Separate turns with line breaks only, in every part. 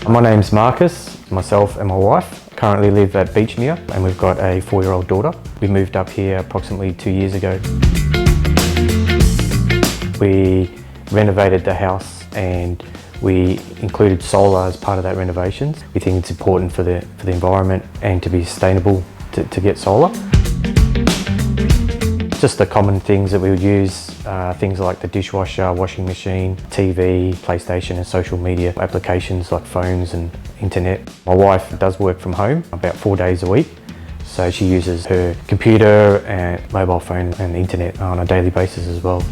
My name's Marcus, myself and my wife currently live at Beachmere and we've got a 4-year-old daughter. We moved up here approximately 2 years ago. We renovated the house and we included solar as part of that renovation. We think it's important for the environment and to be sustainable to get solar. Just the common things that we would use, things like the dishwasher, washing machine, TV, PlayStation and social media applications like phones and internet. My wife does work from home about 4 days a week, so she uses her computer and mobile phone and the internet on a daily basis as well.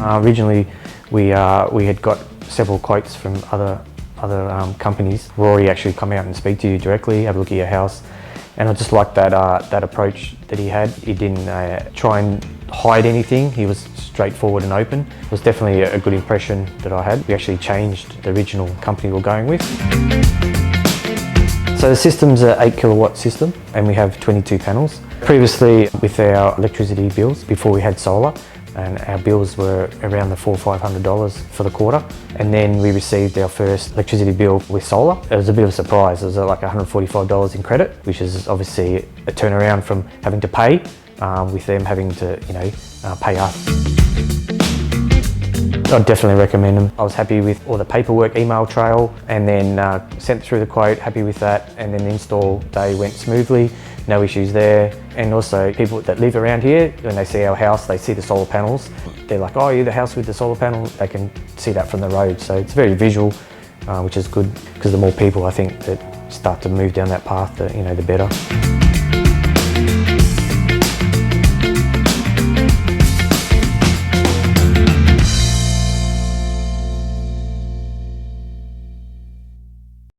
Originally we had got several quotes from other companies. Rory actually come out and speak to you directly, have a look at your house. And I just liked that approach that he had. He didn't try and hide anything. He was straightforward and open. It was definitely a good impression that I had. We actually changed the original company we're going with. So the system's an 8 kilowatt system and we have 22 panels. Previously with our electricity bills, before we had solar, and our bills were around the $400 or $500 for the quarter. And then we received our first electricity bill with solar. It was a bit of a surprise. It was like $145 in credit, which is obviously a turnaround from having to pay, with them having to, pay us. I'd definitely recommend them. I was happy with all the paperwork email trail and then sent through the quote, happy with that, and then the install day went smoothly, no issues there. And also people that live around here, when they see our house, they see the solar panels, they're like, oh, you're the house with the solar panel, they can see that from the road. So it's very visual, which is good, because the more people I think that start to move down that path, the better.